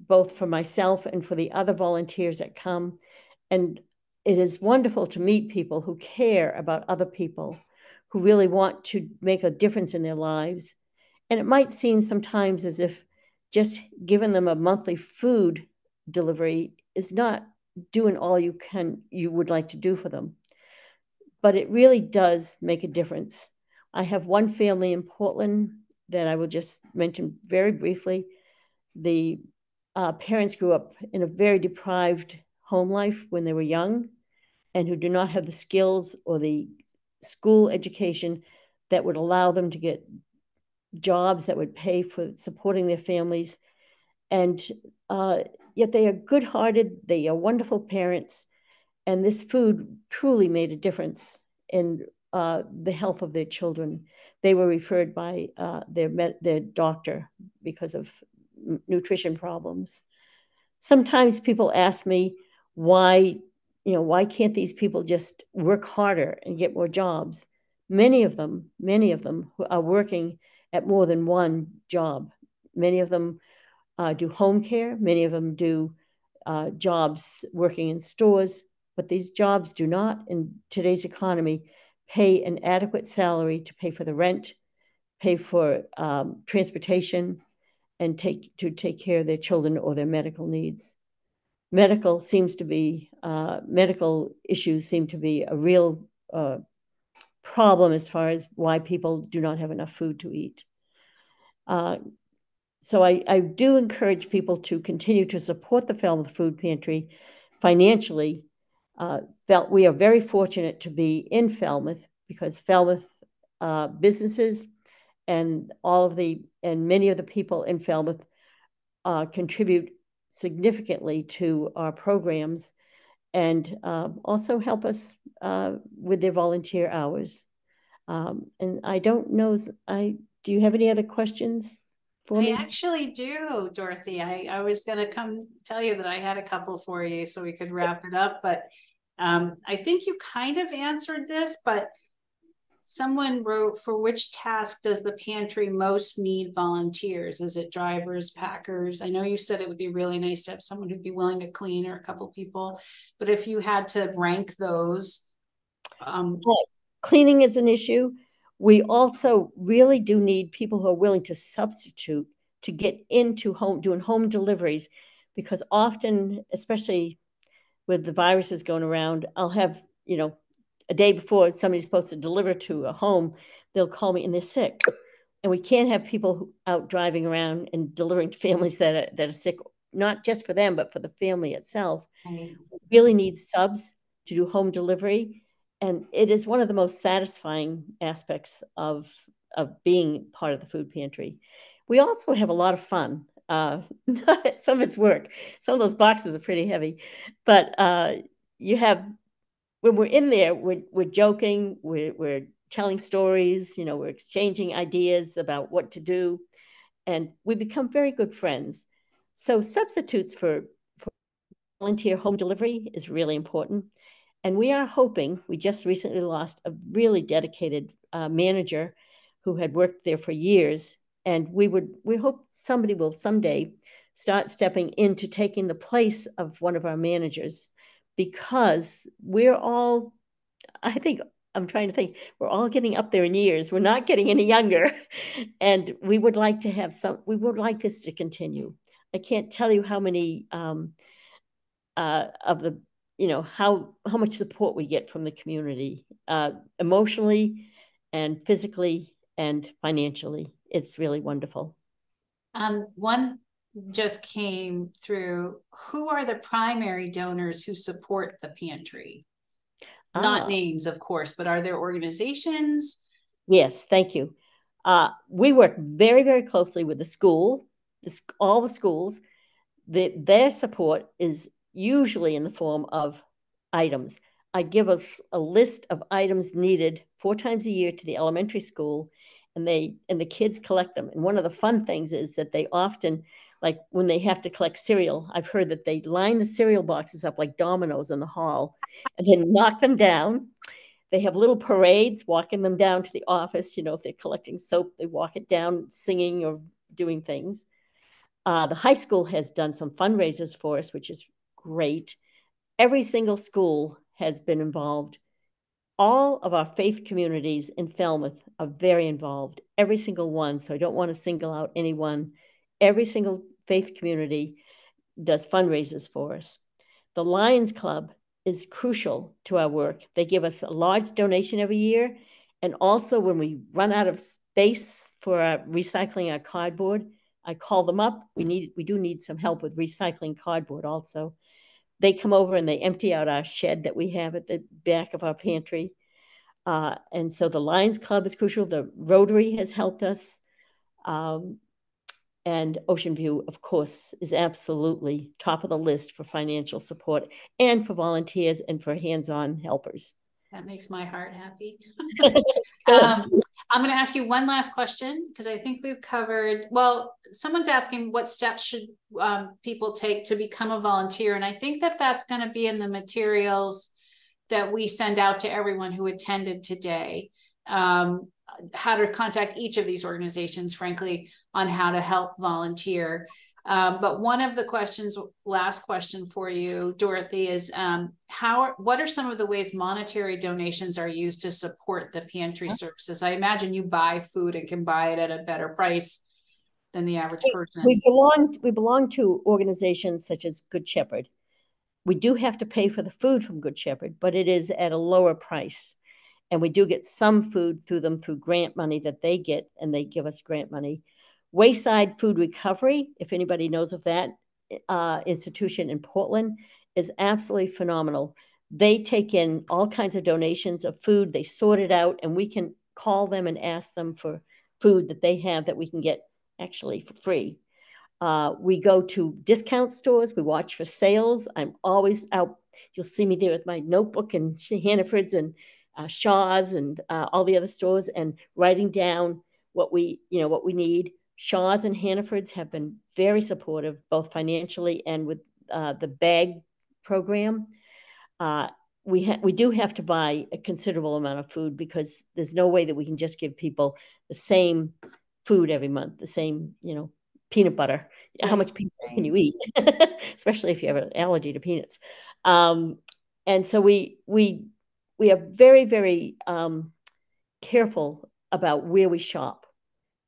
both for myself and for the other volunteers that come. And it is wonderful to meet people who care about other people, who really want to make a difference in their lives. And it might seem sometimes as if just giving them a monthly food delivery is not doing all you would like to do for them. But it really does make a difference. I have one family in Portland that I will just mention very briefly. The parents grew up in a very deprived home life when they were young, and who do not have the skills or the school education that would allow them to get jobs that would pay for supporting their families. And yet they are good-hearted, they are wonderful parents, and this food truly made a difference in the health of their children. They were referred by their doctor because of nutrition problems. Sometimes people ask me, why can't these people just work harder and get more jobs? Many of them who are working at more than one job. Many of them do home care. Many of them do jobs working in stores, but these jobs do not, in today's economy, pay an adequate salary to pay for the rent, pay for transportation, and take care of their children or their medical needs. Medical issues seem to be a real problem as far as why people do not have enough food to eat. So I do encourage people to continue to support the Falmouth Food Pantry financially. We are very fortunate to be in Falmouth because Falmouth businesses and many of the people in Falmouth contribute significantly to our programs, and also help us with their volunteer hours. And I don't know, do you have any other questions for me? I actually do, Dorothy. I was going to come tell you that I had a couple for you so we could wrap it up, but I think you kind of answered this, but someone wrote, for which task does the pantry most need volunteers? Is it drivers, packers? I know you said it would be really nice to have someone who'd be willing to clean, or a couple people, but if you had to rank those. Cleaning is an issue. We also really do need people who are willing to substitute to get into doing home deliveries, because often, especially with the viruses going around, I'll have, a day before somebody's supposed to deliver to a home, they'll call me and they're sick. And we can't have people out driving around and delivering to families that are sick, not just for them, but for the family itself. Right. We really need subs to do home delivery. And it is one of the most satisfying aspects of being part of the food pantry. We also have a lot of fun. Some of it's work. Some of those boxes are pretty heavy, but when we're in there, we're joking, we're telling stories, we're exchanging ideas about what to do, and we become very good friends. So substitutes for volunteer home delivery is really important. And we are hoping, we just recently lost a really dedicated manager who had worked there for years. And we hope somebody will someday start stepping into taking the place of one of our managers, because we're all getting up there in years. We're not getting any younger. And we would like this to continue. I can't tell you how many how much support we get from the community, emotionally and physically and financially. It's really wonderful. One just came through. Who are the primary donors who support the pantry? Not names, of course, but are there organizations? Yes, thank you. We work very, very closely with the school, all the schools. Their support is usually in the form of items. I give us a list of items needed 4 times a year to the elementary school, and the kids collect them. And one of the fun things is that they often, like when they have to collect cereal, I've heard that they line the cereal boxes up like dominoes in the hall and then knock them down. They have little parades walking them down to the office. If they're collecting soap, they walk it down singing or doing things. The high school has done some fundraisers for us, which is great. Every single school has been involved. All of our faith communities in Falmouth are very involved, every single one. So I don't want to single out anyone. Every single faith community does fundraisers for us. The Lions Club is crucial to our work. They give us a large donation every year. And also when we run out of space for recycling our cardboard, I call them up. We do need some help with recycling cardboard also. They come over and they empty out our shed that we have at the back of our pantry. And so the Lions Club is crucial. The Rotary has helped us. And OceanView, of course, is absolutely top of the list for financial support and for volunteers and for hands-on helpers. That makes my heart happy. I'm going to ask you one last question, because I think we've covered, well, someone's asking what steps should people take to become a volunteer. And I think that that's going to be in the materials that we send out to everyone who attended today. How to contact each of these organizations, frankly, on how to help volunteer. But one of the questions, last question for you, Dorothy, is what are some of the ways monetary donations are used to support the pantry services? I imagine you buy food and can buy it at a better price than the average person. We belong to organizations such as Good Shepherd. We do have to pay for the food from Good Shepherd, but it is at a lower price. And we do get some food through them through grant money that they get, and they give us grant money. Wayside Food Recovery, if anybody knows of that institution in Portland, is absolutely phenomenal. They take in all kinds of donations of food. They sort it out, and we can call them and ask them for food that they have that we can get actually for free. We go to discount stores. We watch for sales. I'm always out. You'll see me there with my notebook and Hannaford's and Shaw's and all the other stores, and writing down what we need. Shaw's and Hannaford's have been very supportive, both financially and with the bag program. We do have to buy a considerable amount of food because there's no way that we can just give people the same food every month, the same, peanut butter. Right. How much peanut butter can you eat? Especially if you have an allergy to peanuts. And so we are very, very careful about where we shop,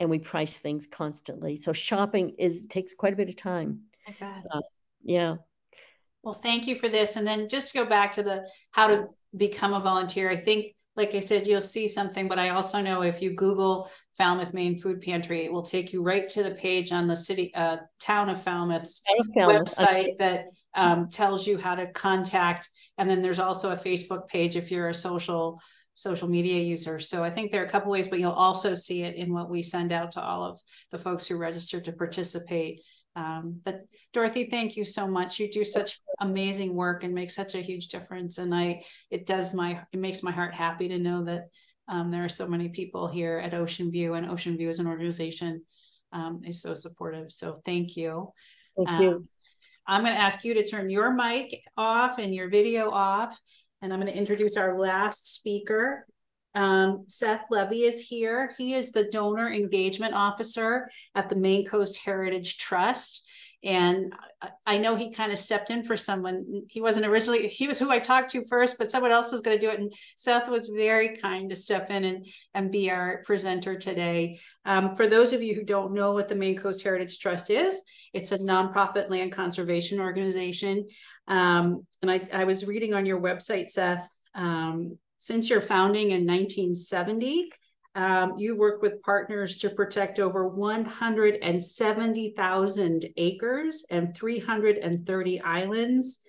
and we price things constantly. So shopping takes quite a bit of time. I bet. Yeah. Well, thank you for this. And then just to go back to how to become a volunteer, I think, like I said, you'll see something, but I also know if you Google Falmouth, Maine Food Pantry, it will take you right to the page on the town of Falmouth's website that tells you how to contact. And then there's also a Facebook page if you're a social media user. So I think there are a couple ways, but you'll also see it in what we send out to all of the folks who register to participate. But Dorothy, thank you so much. You do such amazing work and make such a huge difference. And it makes my heart happy to know that there are so many people here at OceanView, and OceanView as an organization is so supportive. So thank you. Thank you. I'm going to ask you to turn your mic off and your video off. And I'm going to introduce our last speaker. Seth Levy is here. He is the Donor Engagement Officer at the Maine Coast Heritage Trust. And I know he kind of stepped in for someone. He was who I talked to first, but someone else was going to do it. And Seth was very kind to step in and be our presenter today. For those of you who don't know what the Maine Coast Heritage Trust is, it's a nonprofit land conservation organization. And I was reading on your website, Seth, since your founding in 1970, you work with partners to protect over 170,000 acres and 330 islands.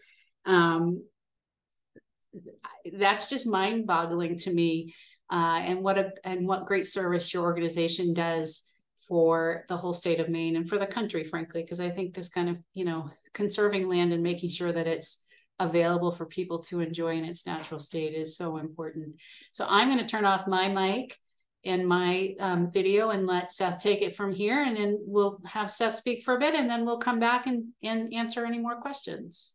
That's just mind-boggling to me, and what great service your organization does for the whole state of Maine and for the country, frankly, because I think this kind of, conserving land and making sure that it's available for people to enjoy in its natural state is so important. So I'm going to turn off my mic and my video and let Seth take it from here. And then we'll have Seth speak for a bit, and then we'll come back and answer any more questions.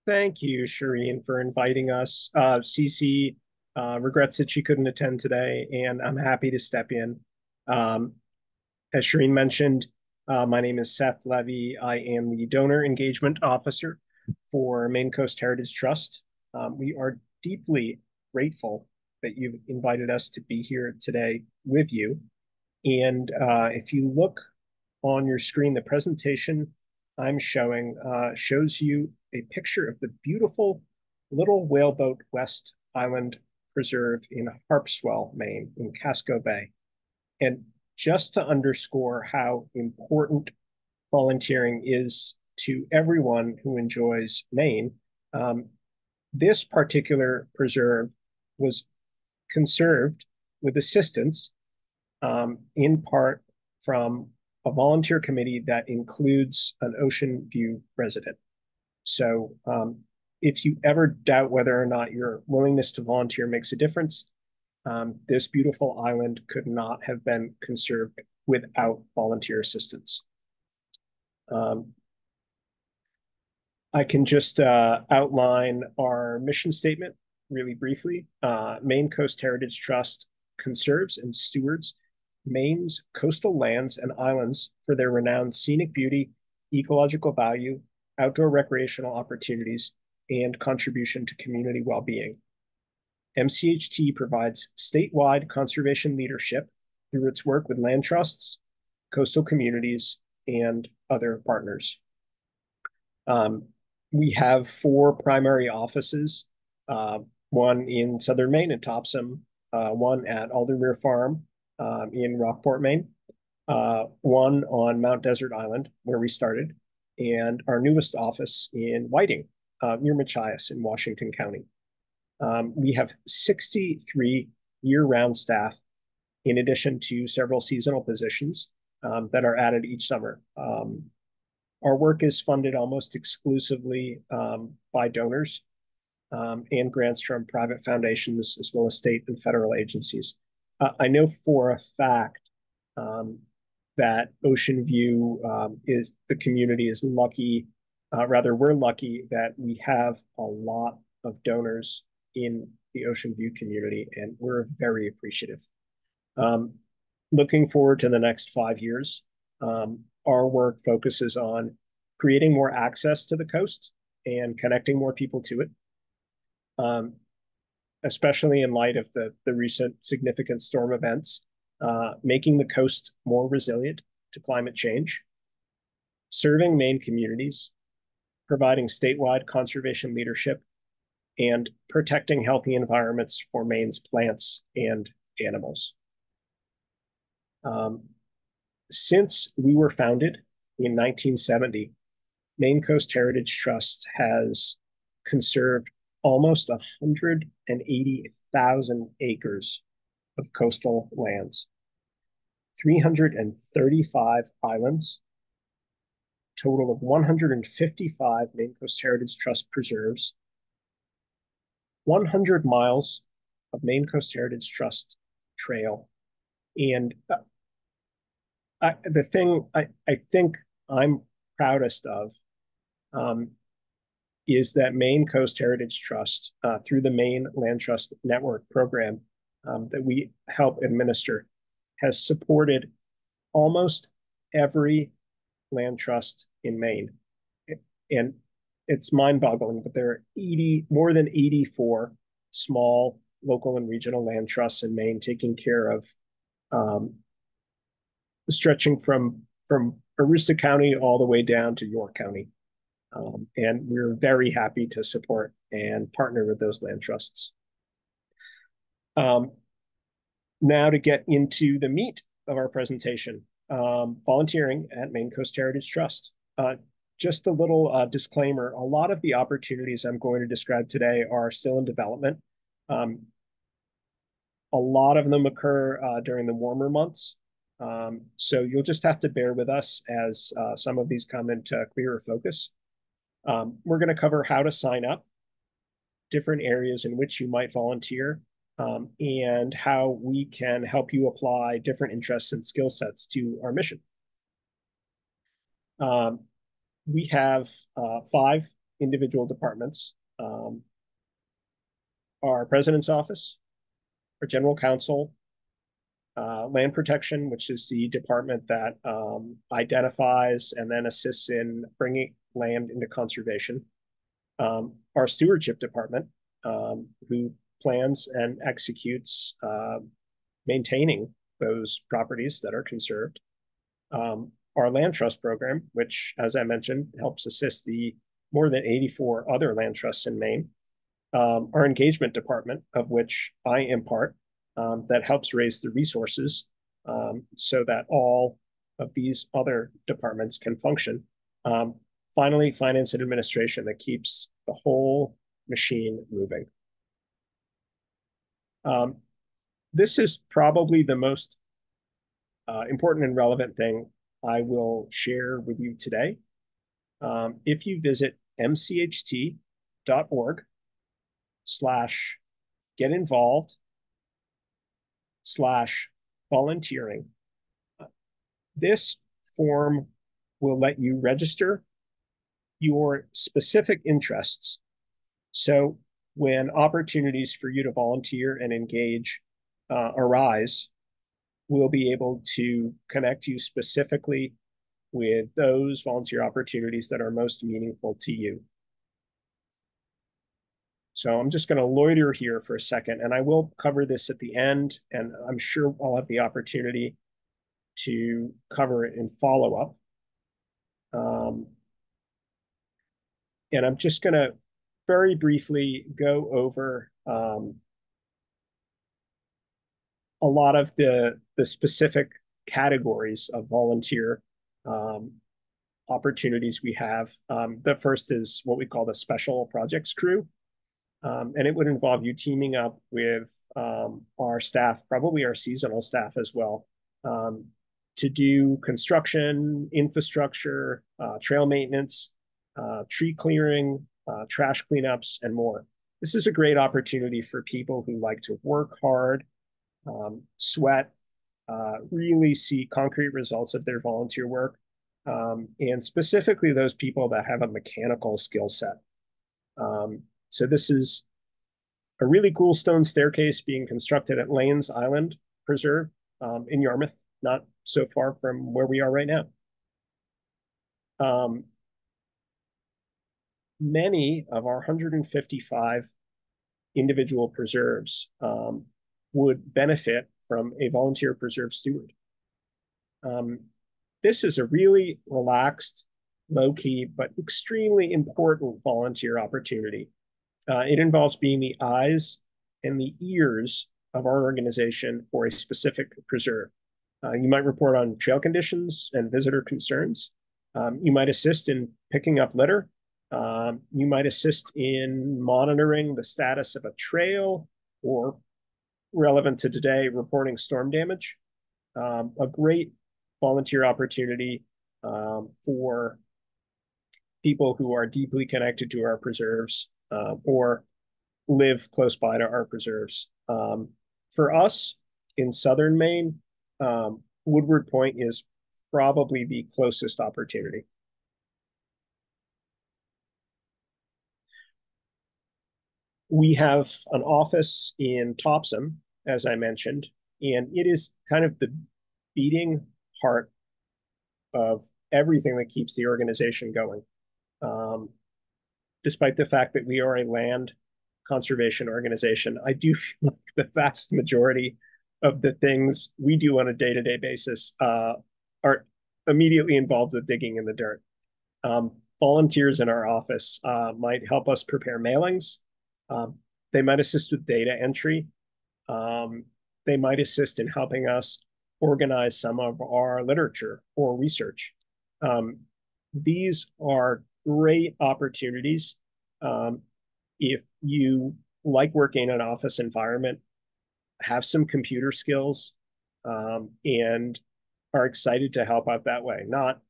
Thank you, Shireen, for inviting us. Cece regrets that she couldn't attend today, and I'm happy to step in. As Shireen mentioned, my name is Seth Levy. I am the Donor Engagement Officer for Maine Coast Heritage Trust. We are deeply grateful that you've invited us to be here today with you. And if you look on your screen, the presentation I'm showing shows you a picture of the beautiful Little Whaleboat West Island Preserve in Harpswell, Maine, in Casco Bay. And just to underscore how important volunteering is to everyone who enjoys Maine, this particular preserve was conserved with assistance, in part from a volunteer committee that includes an OceanView resident. So if you ever doubt whether or not your willingness to volunteer makes a difference, this beautiful island could not have been conserved without volunteer assistance. I can just outline our mission statement really briefly. Maine Coast Heritage Trust conserves and stewards Maine's coastal lands and islands for their renowned scenic beauty, ecological value, outdoor recreational opportunities, and contribution to community well-being. MCHT provides statewide conservation leadership through its work with land trusts, coastal communities, and other partners. We have 4 primary offices, one in southern Maine in Topsom, one at Aldermere Farm in Rockport, Maine, one on Mount Desert Island, where we started, and our newest office in Whiting, near Machias in Washington County. We have 63 year-round staff, in addition to several seasonal positions that are added each summer. Our work is funded almost exclusively by donors and grants from private foundations, as well as state and federal agencies. I know for a fact that OceanView is, the community is lucky, we're lucky that we have a lot of donors in the OceanView community, and we're very appreciative. Looking forward to the next 5 years, our work focuses on creating more access to the coast and connecting more people to it, especially in light of the recent significant storm events, making the coast more resilient to climate change, serving Maine communities, providing statewide conservation leadership, and protecting healthy environments for Maine's plants and animals. Since we were founded in 1970, Maine Coast Heritage Trust has conserved almost 180,000 acres of coastal lands, 335 islands, total of 155 Maine Coast Heritage Trust preserves, 100 miles of Maine Coast Heritage Trust trail. And the thing I think I'm proudest of is that Maine Coast Heritage Trust, through the Maine Land Trust Network program that we help administer, has supported almost every land trust in Maine. And it's mind-boggling, but there are more than 84 small local and regional land trusts in Maine taking care of stretching from Aroostook County all the way down to York County. And we're very happy to support and partner with those land trusts. Now to get into the meat of our presentation, volunteering at Maine Coast Heritage Trust. Just a little disclaimer, a lot of the opportunities I'm going to describe today are still in development. A lot of them occur during the warmer months. So you'll just have to bear with us as some of these come into clearer focus. We're going to cover how to sign up, different areas in which you might volunteer, and how we can help you apply different interests and skill sets to our mission. We have 5 individual departments. Our president's office, our general counsel, land protection, which is the department that identifies and then assists in bringing land into conservation. Our stewardship department, who plans and executes maintaining those properties that are conserved. Our land trust program, which, as I mentioned, helps assist the more than 84 other land trusts in Maine. Our engagement department, of which I am part, that helps raise the resources so that all of these other departments can function. Finally, finance and administration that keeps the whole machine moving. This is probably the most important and relevant thing I will share with you today. If you visit mcht.org/get-involved/volunteering, this form will let you register your specific interests. So when opportunities for you to volunteer and engage arise, we'll be able to connect you specifically with those volunteer opportunities that are most meaningful to you. So I'm just going to loiter here for a second, and I will cover this at the end, and I'm sure I'll have the opportunity to cover it in follow-up. And I'm just going to very briefly go over a lot of the specific categories of volunteer opportunities we have. The first is what we call the special projects crew. And it would involve you teaming up with our staff, probably our seasonal staff as well, to do construction, infrastructure, trail maintenance, tree clearing, trash cleanups, and more. This is a great opportunity for people who like to work hard, sweat, really see concrete results of their volunteer work, and specifically those people that have a mechanical skill set. So this is a really cool stone staircase being constructed at Lanes Island Preserve in Yarmouth, not so far from where we are right now. Many of our 155 individual preserves would benefit from a volunteer preserve steward. This is a really relaxed, low-key, but extremely important volunteer opportunity. It involves being the eyes and the ears of our organization for a specific preserve. You might report on trail conditions and visitor concerns. You might assist in picking up litter. You might assist in monitoring the status of a trail, or relevant to today, reporting storm damage. A great volunteer opportunity for people who are deeply connected to our preserves or live close by to our preserves. For us in southern Maine, Woodward Point is probably the closest opportunity. We have an office in Topsom, as I mentioned, and it is kind of the beating heart of everything that keeps the organization going. Despite the fact that we are a land conservation organization, I do feel like the vast majority of the things we do on a day-to-day basis are immediately involved with digging in the dirt. Volunteers in our office might help us prepare mailings. They might assist with data entry. They might assist in helping us organize some of our literature or research. These are great opportunities if you like working in an office environment, have some computer skills, and are excited to help out that way. Not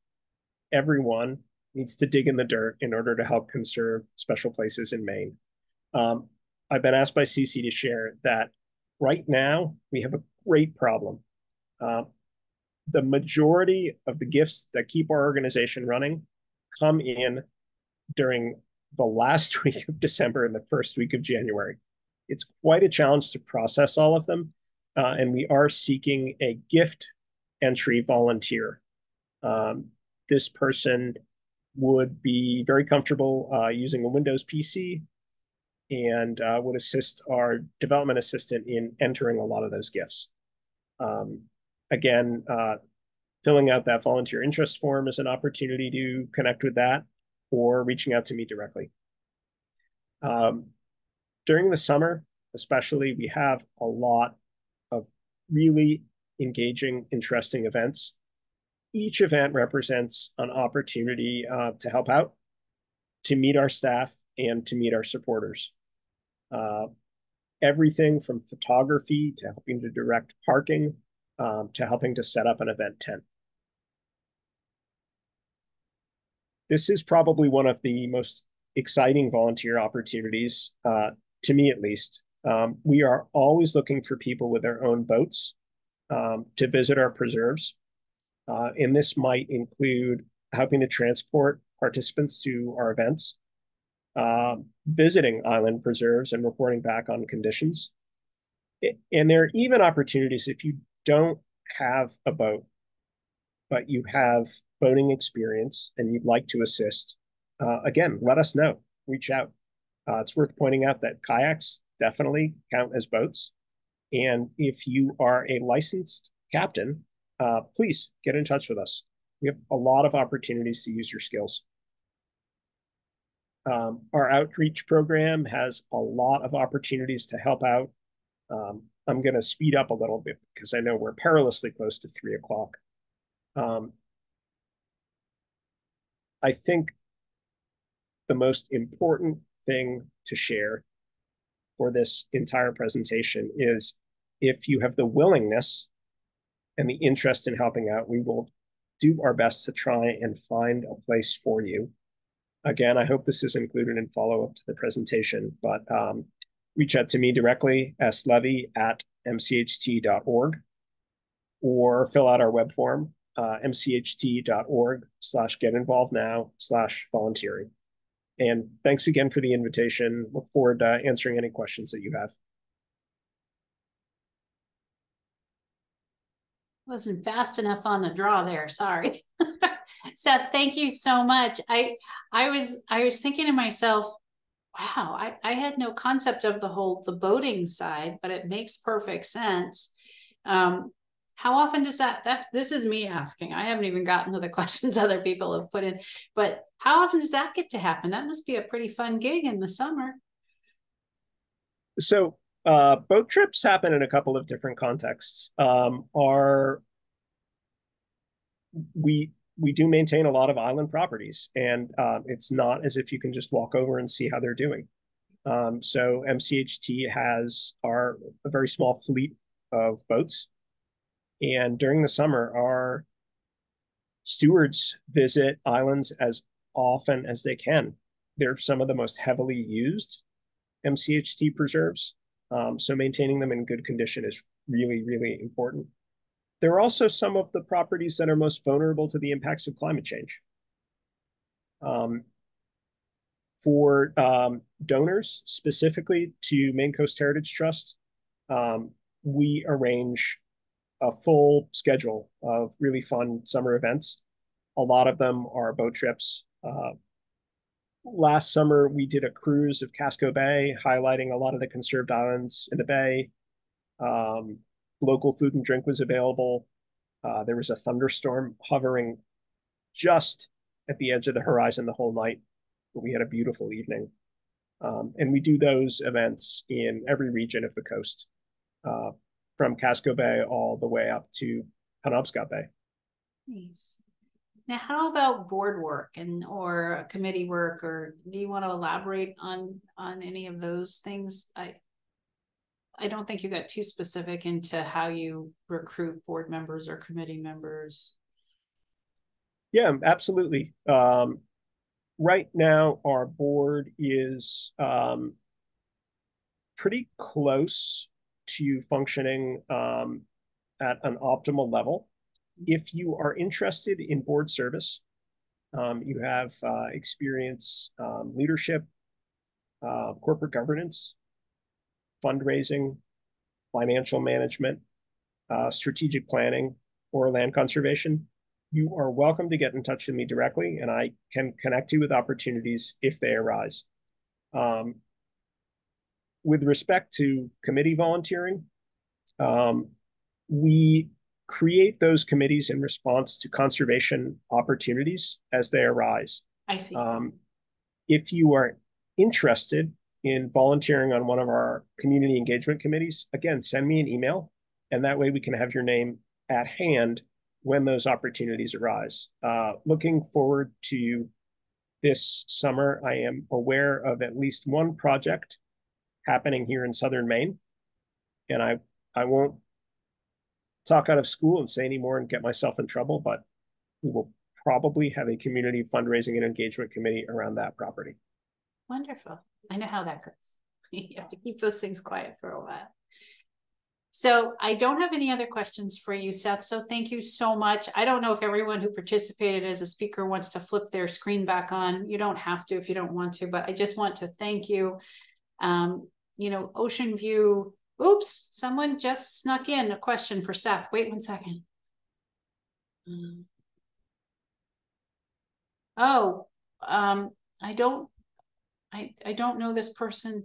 everyone needs to dig in the dirt in order to help conserve special places in Maine. I've been asked by CC to share that right now we have a great problem. The majority of the gifts that keep our organization running come in during the last week of December and the first week of January. It's quite a challenge to process all of them, and we are seeking a gift entry volunteer. This person would be very comfortable using a Windows PC and would assist our development assistant in entering a lot of those gifts. Again, filling out that volunteer interest form is an opportunity to connect with that, or reaching out to me directly. During the summer, especially, we have a lot of really engaging, interesting events. Each event represents an opportunity to help out, to meet our staff, and to meet our supporters. Everything from photography to helping to direct parking to helping to set up an event tent. This is probably one of the most exciting volunteer opportunities, to me at least. We are always looking for people with their own boats to visit our preserves. And this might include helping to transport participants to our events, visiting island preserves and reporting back on conditions. And there are even opportunities if you don't have a boat, but you have boating experience and you'd like to assist. Again, let us know, reach out. It's worth pointing out that kayaks definitely count as boats. And if you are a licensed captain, please get in touch with us. We have a lot of opportunities to use your skills. Our outreach program has a lot of opportunities to help out. I'm going to speed up a little bit because I know we're perilously close to 3 o'clock. I think the most important thing to share for this entire presentation is if you have the willingness and the interest in helping out, we will do our best to try and find a place for you. Again, I hope this is included in follow-up to the presentation, but reach out to me directly, slevy@mcht.org, or fill out our web form, mcht.org/getinvolvednow/volunteering. And thanks again for the invitation. Look forward to answering any questions that you have. Wasn't fast enough on the draw there. Sorry. Seth, thank you so much. I was thinking to myself, wow, I had no concept of the boating side, but it makes perfect sense. How often does this is me asking, I haven't even gotten to the questions other people have put in, but how often does that get to happen? That must be a pretty fun gig in the summer. So boat trips happen in a couple of different contexts. We do maintain a lot of island properties, and it's not as if you can just walk over and see how they're doing. So MCHT has a very small fleet of boats, and during the summer, our stewards visit islands as often as they can. They're some of the most heavily used MCHT preserves. So maintaining them in good condition is really, really important. There are also some of the properties that are most vulnerable to the impacts of climate change. For donors, specifically to Maine Coast Heritage Trust, we arrange a full schedule of really fun summer events. A lot of them are boat trips. Last summer, we did a cruise of Casco Bay, highlighting a lot of the conserved islands in the bay. Local food and drink was available. There was a thunderstorm hovering just at the edge of the horizon the whole night, but we had a beautiful evening. And we do those events in every region of the coast, from Casco Bay all the way up to Penobscot Bay. Nice. Now, how about board work or committee work, or do you want to elaborate on any of those things? I don't think you got too specific into how you recruit board members or committee members. Yeah, absolutely. Right now, our board is pretty close to functioning at an optimal level. If you are interested in board service, you have experience, leadership, corporate governance, fundraising, financial management, strategic planning, or land conservation, you are welcome to get in touch with me directly, and I can connect you with opportunities if they arise. With respect to committee volunteering, we create those committees in response to conservation opportunities as they arise. I see. If you are interested in volunteering on one of our community engagement committees, again, send me an email, and that way we can have your name at hand when those opportunities arise. Looking forward to this summer, I am aware of at least one project happening here in southern Maine, and I won't talk out of school and say any more and get myself in trouble, but we will probably have a community fundraising and engagement committee around that property. Wonderful. I know how that goes. You have to keep those things quiet for a while. So I don't have any other questions for you, Seth. So thank you so much. I don't know if everyone who participated as a speaker wants to flip their screen back on. You don't have to if you don't want to, but I just want to thank you. You know, OceanView. Oops, someone just snuck in a question for Seth. Wait 1 second. I don't know this person.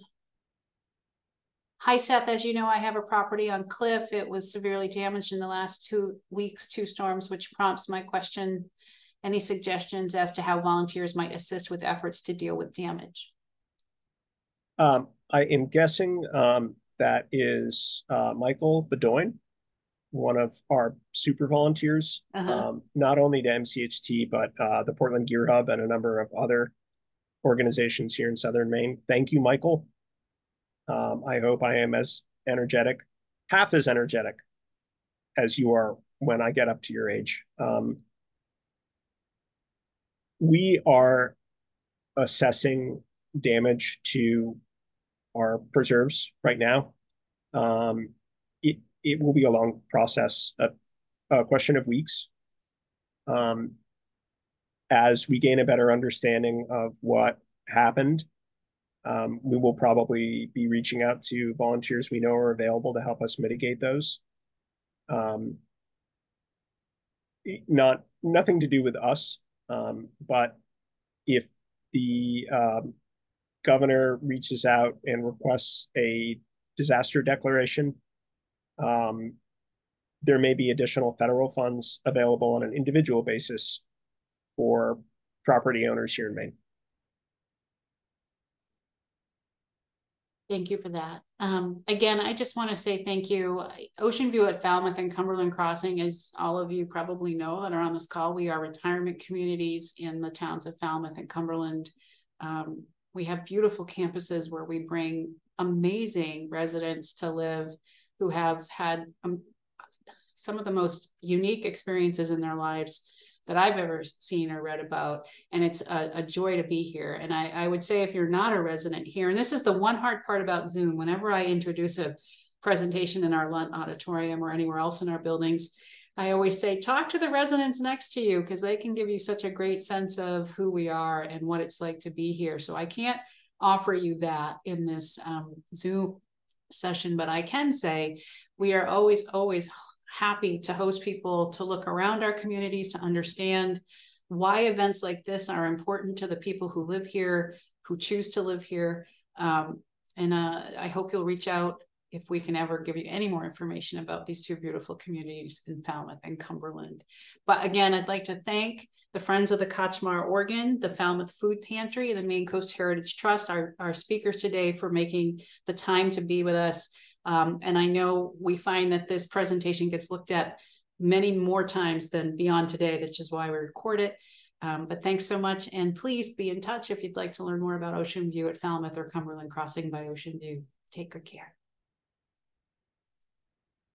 Hi, Seth. As you know, I have a property on Cliff. It was severely damaged in the last 2 weeks, 2 storms, which prompts my question. Any suggestions as to how volunteers might assist with efforts to deal with damage? I am guessing that is Michael Bedoin. one of our super volunteers, not only to MCHT, but the Portland Gear Hub and a number of other organizations here in Southern Maine. Thank you, Michael. I hope I am as energetic, half as energetic as you are when I get up to your age. We are assessing damage to our preserves right now. It will be a long process, a question of weeks. As we gain a better understanding of what happened, we will probably be reaching out to volunteers we know are available to help us mitigate those. Nothing to do with us, but if the governor reaches out and requests a disaster declaration, there may be additional federal funds available on an individual basis for property owners here in Maine. Thank you for that. Again, I just want to say thank you. OceanView at Falmouth and Cumberland Crossing, as all of you probably know that are on this call, we are retirement communities in the towns of Falmouth and Cumberland. We have beautiful campuses where we bring amazing residents to live who have had some of the most unique experiences in their lives that I've ever seen or read about. And it's a joy to be here. And I would say if you're not a resident here, and this is the one hard part about Zoom, whenever I introduce a presentation in our Lunt auditorium or anywhere else in our buildings, I always say, talk to the residents next to you, because they can give you such a great sense of who we are and what it's like to be here. So I can't offer you that in this Zoom session, but I can say we are always happy to host people to look around our communities, to understand why events like this are important to the people who live here, who choose to live here. I hope you'll reach out if we can ever give you any more information about these two beautiful communities in Falmouth and Cumberland. But again, I'd like to thank the Friends of the Kotzschmar Organ, the Falmouth Food Pantry, and the Maine Coast Heritage Trust, our speakers today, for making the time to be with us. And I know we find that this presentation gets looked at many more times than beyond today, which is why we record it. But thanks so much. And please be in touch if you'd like to learn more about OceanView at Falmouth or Cumberland Crossing by OceanView. Take good care.